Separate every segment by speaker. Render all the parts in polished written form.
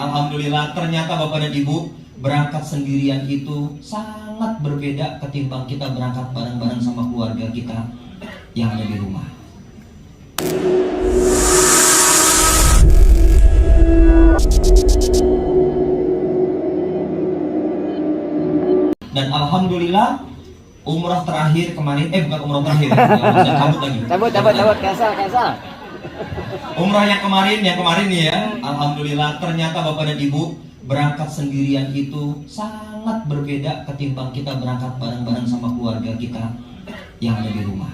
Speaker 1: Alhamdulillah, ternyata Bapak dan Ibu, berangkat sendirian itu sangat berbeda ketimbang kita berangkat bareng-bareng sama keluarga kita yang ada di rumah. Dan Alhamdulillah, umrah terakhir kemarin, bukan umrah terakhir, saya cabut lagi.
Speaker 2: Cabut, cancel.
Speaker 1: Umrah yang kemarin nih ya, Alhamdulillah, ternyata Bapak dan Ibu, berangkat sendirian itu sangat berbeda ketimbang kita berangkat bareng-bareng sama keluarga kita yang ada di rumah.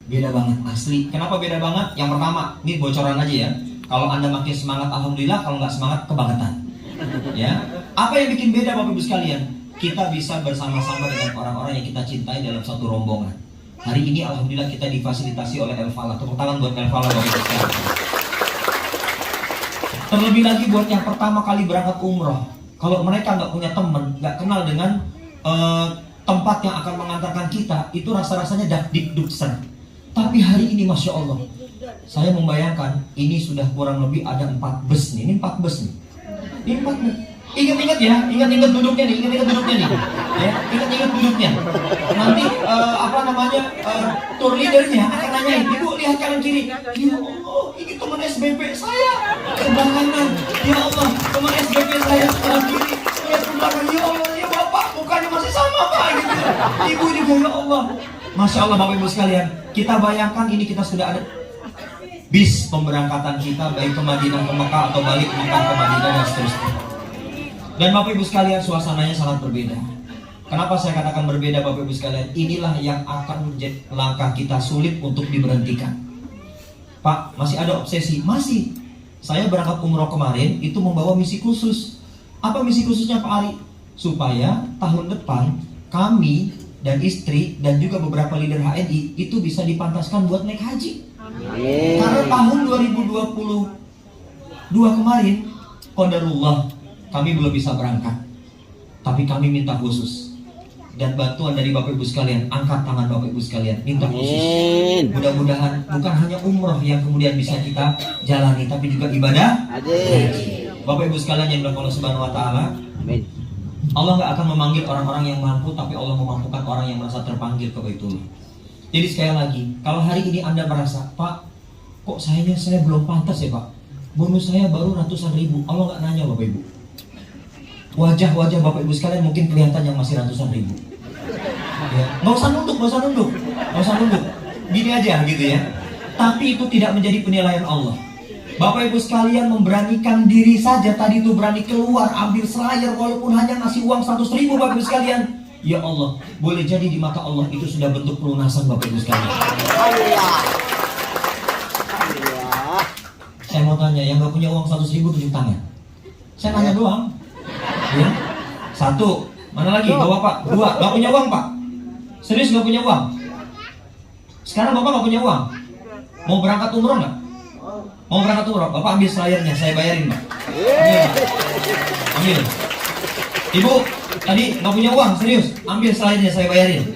Speaker 1: Beda banget, asli. Kenapa beda banget? Yang pertama, ini bocoran aja ya. Kalau Anda makin semangat, Alhamdulillah. Kalau nggak semangat, kebangetan. Ya, apa yang bikin beda Bapak Ibu sekalian? Kita bisa bersama-sama dengan orang-orang yang kita cintai dalam satu rombongan. Hari ini Alhamdulillah kita difasilitasi oleh El Falah. Tepuk tangan buat El Falah Bapak Ibu sekalian. Terlebih lagi buat yang pertama kali berangkat umroh, kalau mereka nggak punya teman, nggak kenal dengan tempat yang akan mengantarkan kita, itu rasa-rasanya dakdikdukser. Tapi hari ini Masya Allah, saya membayangkan ini sudah kurang lebih ada 4 bus nih. Ini 4 bus nih. Ini 4 nih. Ingat-ingat ya, ingat-ingat duduknya nih, ingat-ingat duduknya nih. Ya, ingat-ingat duduknya. Nanti tour leadernya akan nanyain, Ibu lihat kanan kiri. Ya Allah, ini teman SBB saya. Kebanganan. Ya Allah, teman SBB saya kanan kiri. Lihat ke belakang, ya Allah, ya Bapak, mukanya masih sama Pak gitu. Ibu juga ya Allah. Masya Allah Bapak Ibu sekalian, kita bayangkan ini kita sudah ada bis pemberangkatan kita baik ke Madinah, ke Mekah atau balik Mekah ke Madinah dan seterusnya. Dan Bapak Ibu sekalian, suasananya sangat berbeda. Kenapa saya katakan berbeda Bapak Ibu sekalian? Inilah yang akan menjadi langkah kita sulit untuk diberhentikan. Pak, masih ada obsesi? Masih. Saya berangkat umroh kemarin itu membawa misi khusus. Apa misi khususnya Pak Ari? Supaya tahun depan kami dan istri dan juga beberapa leader HNI itu bisa dipantaskan buat naik haji. Karena tahun 2022 kemarin, qadarullah, kami belum bisa berangkat. Tapi kami minta khusus. Dan bantuan dari Bapak Ibu sekalian, angkat tangan Bapak Ibu sekalian, minta khusus. Mudah-mudahan bukan hanya umroh yang kemudian bisa kita jalani, tapi juga ibadah haji. Bapak Ibu sekalian yang dirahmati Allah Subhanahu wa taala, Allah nggak akan memanggil orang-orang yang mampu, tapi Allah memampukan orang yang merasa terpanggil ke Baitullah. Jadi sekali lagi, kalau hari ini Anda merasa, Pak, kok saya belum pantas ya Pak? Bonus saya baru ratusan ribu. Allah nggak nanya Bapak Ibu. Wajah-wajah Bapak Ibu sekalian mungkin kelihatan yang masih ratusan ribu. Ya, nggak usah nunduk. Gini aja gitu ya. Tapi itu tidak menjadi penilaian Allah. Bapak Ibu sekalian memberanikan diri saja tadi itu, berani keluar ambil selayar walaupun hanya ngasih uang 100 ribu Bapak Ibu sekalian. Ya Allah, boleh jadi di mata Allah itu sudah bentuk pelunasan Bapak Ibu sekalian. Saya mau tanya, yang gak punya uang 100 ribu tunjuk tangan. Saya nanya doang. Ya. 1, mana lagi? Bawa Pak. 2, gak punya uang Pak. Serius gak punya uang? Sekarang Bapak gak punya uang? Mau berangkat umroh gak? Mau berangkat umroh? Bapak ambil selayarnya, saya bayarin Pak. Ambil. Ibu, tadi gak punya uang, serius? Ambil selayarnya, saya bayarin.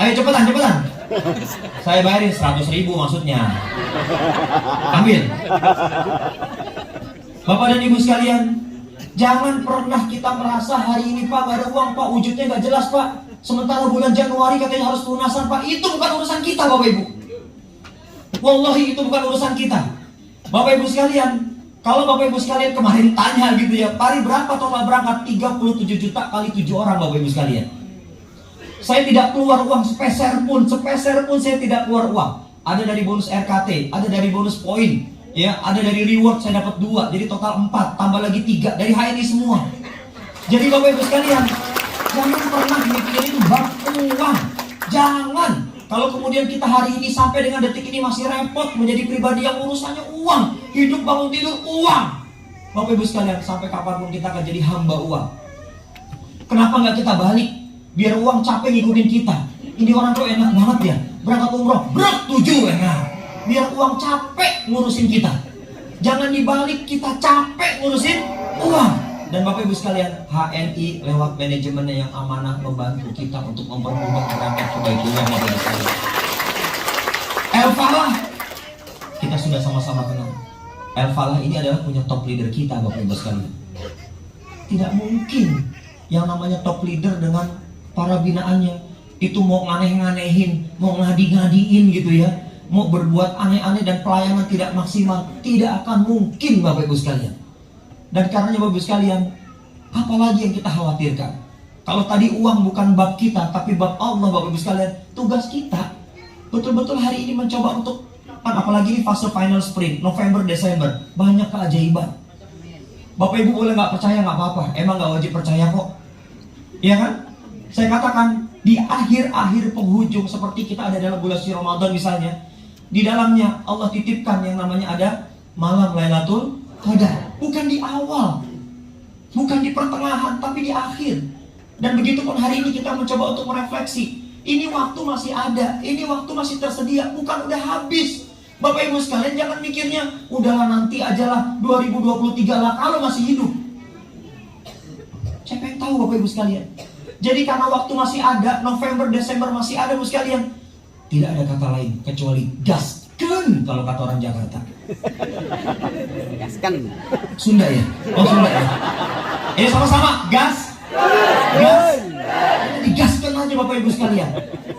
Speaker 1: Ayo cepetan. Saya bayarin 100 ribu maksudnya. Ambil. Bapak dan Ibu sekalian, jangan pernah kita merasa hari ini Pak gak ada uang Pak, wujudnya gak jelas Pak. Sementara bulan Januari katanya harus pelunasan Pak. Itu bukan urusan kita Bapak Ibu. Wallahi itu bukan urusan kita. Bapak Ibu sekalian, kalau Bapak Ibu sekalian kemarin tanya gitu ya, Pak Ari berapa total berangkat? 37 juta kali 7 orang Bapak Ibu sekalian. Saya tidak keluar uang sepeser pun saya tidak keluar uang. Ada dari bonus RKT, ada dari bonus poin, ya, ada dari reward saya dapat 2, jadi total 4, tambah lagi 3 dari HNI semua. Jadi Bapak Ibu sekalian, jangan pernah mikirin bab uang. Jangan. Kalau kemudian kita hari ini sampai dengan detik ini masih repot menjadi pribadi yang urusannya uang, hidup bangun tidur uang. Bapak Ibu sekalian, sampai kapanpun kita akan jadi hamba uang. Kenapa nggak kita balik? Biar uang capek ngikutin kita. Ini orang tuh enak banget ya, berangkat umroh, berat 7 enak. Biar uang capek ngurusin kita. Jangan dibalik, kita capek ngurusin uang. Dan Bapak Ibu sekalian, HNI lewat manajemennya yang amanah membantu kita untuk mempermudah berangkat ke Baitullah Bapak Ibu sekalian. El Falah, kita sudah sama-sama kenal. El Falah ini adalah punya top leader kita, Bapak Ibu sekalian. Tidak mungkin yang namanya top leader dengan para binaannya itu mau nganeh-nganehin, mau ngadi-ngadiin gitu ya, mau berbuat aneh-aneh dan pelayanan tidak maksimal. Tidak akan mungkin, Bapak Ibu sekalian. Dan karenanya Bapak Ibu sekalian, apalagi yang kita khawatirkan? Kalau tadi uang bukan bab kita, tapi bab Allah, Bapak Ibu sekalian, tugas kita betul-betul hari ini mencoba untuk, apalagi ini fase final sprint, November, Desember, banyak keajaiban. Bapak Ibu boleh nggak percaya, nggak apa-apa, emang nggak wajib percaya kok, iya kan? Saya katakan di akhir-akhir penghujung seperti kita ada dalam bulan suci Ramadan misalnya, di dalamnya Allah titipkan yang namanya ada malam Lailatul Qadar, bukan di awal, bukan di pertengahan, tapi di akhir. Dan begitu pun hari ini kita mencoba untuk merefleksi, ini waktu masih ada, ini waktu masih tersedia, bukan udah habis. Bapak Ibu sekalian jangan mikirnya, udahlah nanti ajalah 2023 lah kalau masih hidup. Siapa yang tahu Bapak Ibu sekalian? Jadi karena waktu masih ada, November, Desember masih ada Bapak sekalian, tidak ada kata lain kecuali gaskan kalau kata orang Jakarta.
Speaker 2: Gaskan.
Speaker 1: Sunda ya? Oh Sunda ya? Sama-sama, gas. Digaskan aja Bapak Ibu sekalian.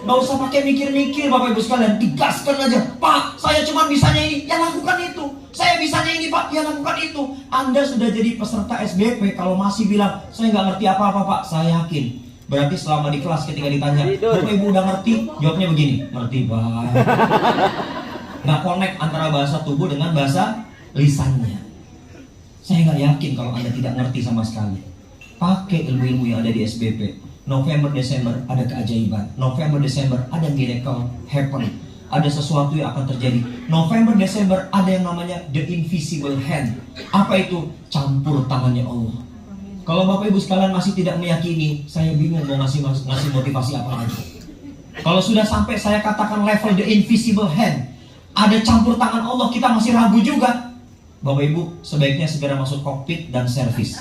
Speaker 1: Gak usah pakai mikir-mikir Bapak Ibu sekalian, digaskan aja. Pak, saya cuma bisanya ini, ya lakukan itu. Saya bisanya ini Pak, ya lakukan itu. Anda sudah jadi peserta SBP, kalau masih bilang saya nggak ngerti apa-apa Pak, saya yakin berarti selama di kelas ketika ditanya, Bapak Ibu udah ngerti? Jawabnya begini, ngerti Pak. Nggak connect antara bahasa tubuh dengan bahasa lisannya. Saya nggak yakin kalau Anda tidak ngerti sama sekali. Pakai ilmu-ilmu yang ada di SBP. November, Desember ada keajaiban. November, Desember ada miracle happen. Ada sesuatu yang akan terjadi. November, Desember ada yang namanya the invisible hand. Apa itu? Campur tangannya Allah. Kalau Bapak Ibu sekalian masih tidak meyakini, saya bingung mau ngasih motivasi apa lagi. Kalau sudah sampai saya katakan level the invisible hand, ada campur tangan Allah, kita masih ragu juga. Bapak Ibu sebaiknya segera masuk kokpit dan servis.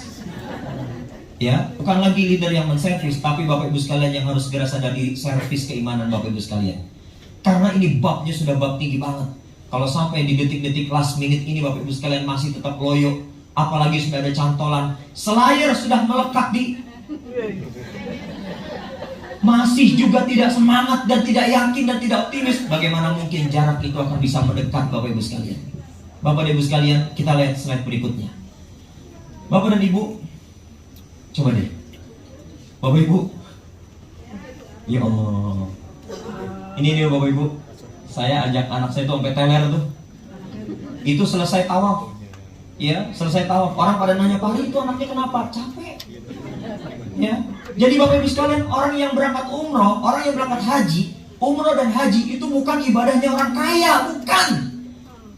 Speaker 1: Ya, bukan lagi leader yang menservis, tapi Bapak Ibu sekalian yang harus segera sadar di servis keimanan Bapak Ibu sekalian. Karena ini babnya sudah bab tinggi banget. Kalau sampai di detik-detik last minute ini Bapak Ibu sekalian masih tetap loyo, apalagi sudah ada cantolan, selayar sudah melekat di, masih juga tidak semangat dan tidak yakin dan tidak optimis, bagaimana mungkin jarak itu akan bisa mendekat Bapak Ibu sekalian? Bapak dan Ibu sekalian, kita lihat slide berikutnya. Bapak dan Ibu, coba deh, Bapak Ibu, ya Allah, ini nih Bapak Ibu, saya ajak anak saya tuh sampai teler tuh, itu selesai tawaf, ya selesai tawaf, orang pada nanya, Pak Hari itu anaknya kenapa? Capek, ya. Jadi Bapak Ibu sekalian, orang yang berangkat umroh, orang yang berangkat haji, umroh dan haji itu bukan ibadahnya orang kaya, bukan.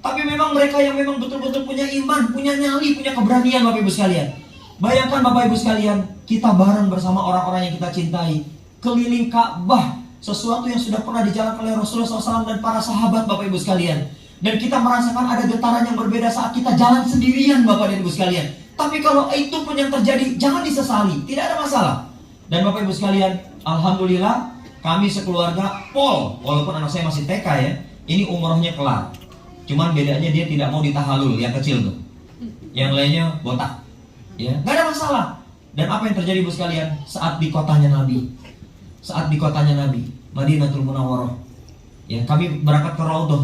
Speaker 1: Tapi memang mereka yang memang betul-betul punya iman, punya nyali, punya keberanian Bapak Ibu sekalian. Bayangkan Bapak Ibu sekalian, kita bareng bersama orang-orang yang kita cintai, keliling Ka'bah, sesuatu yang sudah pernah dijalankan oleh Rasulullah SAW dan para sahabat Bapak Ibu sekalian. Dan kita merasakan ada getaran yang berbeda saat kita jalan sendirian Bapak dan Ibu sekalian. Tapi kalau itu pun yang terjadi, jangan disesali, tidak ada masalah. Dan Bapak Ibu sekalian, Alhamdulillah kami sekeluarga pol, walaupun anak saya masih TK ya, ini umrohnya kelar. Cuman bedanya dia tidak mau ditahalul, yang kecil tuh. Yang lainnya botak. Ya, nggak ada masalah. Dan apa yang terjadi Ibu sekalian saat di kotanya Nabi, Madinatul Munawwarah, ya kami berangkat ke Raudhah,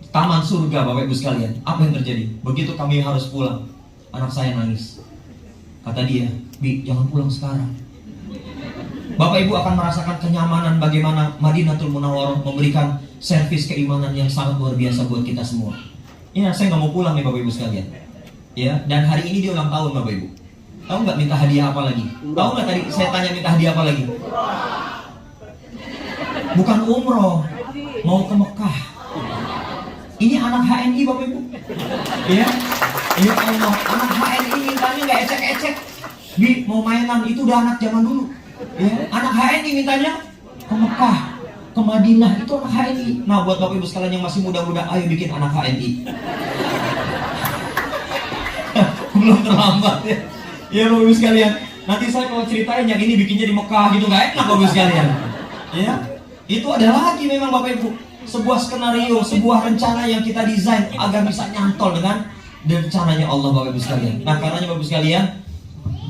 Speaker 1: taman surga Bapak Ibu sekalian. Apa yang terjadi? Begitu kami harus pulang, anak saya nangis. Kata dia, Bi, jangan pulang sekarang. Bapak Ibu akan merasakan kenyamanan bagaimana Madinatul Munawwarah memberikan servis keimanan yang sangat luar biasa buat kita semua. Ini saya nggak mau pulang nih Bapak Ibu sekalian. Ya, dan hari ini dia ulang tahun Bapak Ibu. Tahu nggak minta hadiah apa lagi? Tahu nggak tadi saya tanya minta hadiah apa lagi? Bukan umroh, mau ke Mekah. Ini anak HNI Bapak Ibu. Ya, ya Allah, anak HNI mintanya nggak ecek-ecek. Bi, mau mainan, itu udah anak zaman dulu. Ya, anak HNI mintanya ke Mekah, ke Madinah, itu anak HNI. Nah, buat Bapak Ibu sekalian yang masih muda-muda, ayo bikin anak HNI. Belum terlambat ya. Ya Bapak Ibu sekalian, nanti saya kalau ceritain yang ini bikinnya di Mekah gitu, nggak enak Bapak Ibu sekalian. Ya, itu ada lagi memang Bapak Ibu, sebuah skenario, sebuah rencana yang kita desain agar bisa nyantol dengan dan rencananya Allah Bapak Ibu sekalian. Nah karenanya Bapak Ibu sekalian,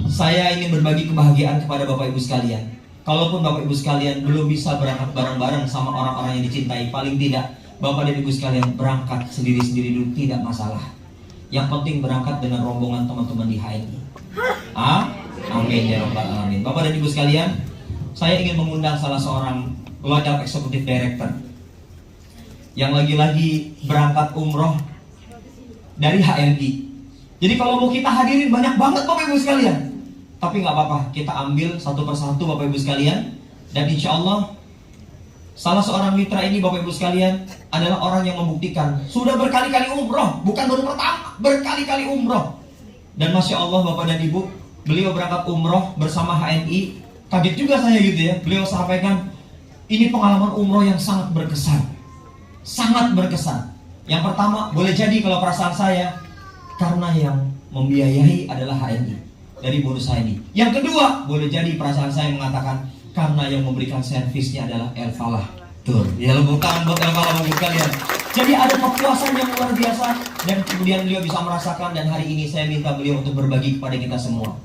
Speaker 1: saya ingin berbagi kebahagiaan kepada Bapak Ibu sekalian. Kalaupun Bapak Ibu sekalian belum bisa berangkat bareng-bareng sama orang-orang yang dicintai, paling tidak Bapak dan Ibu sekalian berangkat sendiri-sendiri dulu, tidak masalah. Yang penting berangkat dengan rombongan teman-teman di HNI. Amin ya rabbal alamin. Bapak dan Ibu sekalian, saya ingin mengundang salah seorang Loyal Executive Director yang lagi-lagi berangkat umroh dari HNI. Jadi kalau mau kita hadirin banyak banget Bapak Ibu sekalian, tapi nggak apa-apa, kita ambil satu persatu Bapak Ibu sekalian. Dan insya Allah salah seorang mitra ini Bapak Ibu sekalian adalah orang yang membuktikan sudah berkali-kali umroh, bukan baru pertama, berkali-kali umroh. Dan Masya Allah Bapak dan Ibu, beliau berangkat umroh bersama HNI. Kaget juga saya gitu ya. Beliau sampaikan, ini pengalaman umroh yang sangat berkesan. Sangat berkesan. Yang pertama, boleh jadi kalau perasaan saya, karena yang membiayai adalah HNI dari bonus HNI. Yang kedua, boleh jadi perasaan saya mengatakan, karena yang memberikan servisnya adalah El Falah Tour. Ya, bukan buat El Falah Tour kalian. Jadi ada kepuasan yang luar biasa. Dan kemudian beliau bisa merasakan. Dan hari ini saya minta beliau untuk berbagi kepada kita semua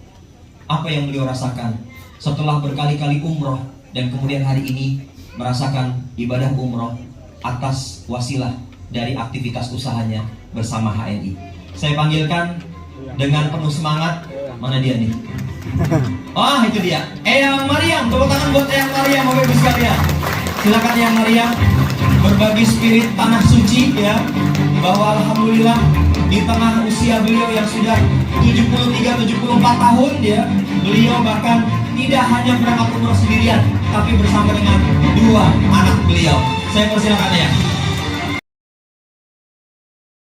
Speaker 1: apa yang beliau rasakan setelah berkali-kali umroh. Dan kemudian hari ini merasakan ibadah umroh atas wasilah dari aktivitas usahanya bersama HNI. Saya panggilkan dengan penuh semangat. Mana dia nih? Oh itu dia, Eyang Mariam. Tepuk tangan buat Eyang Mariam Bapak Ibu sekalian. Silakan Eyang Mariam berbagi spirit tanah suci ya, bahwa alhamdulillah di tengah usia beliau yang sudah 73-74 tahun ya, beliau bahkan tidak hanya berangkat umroh sendirian, tapi bersama dengan dua anak beliau. Saya persilakan ya.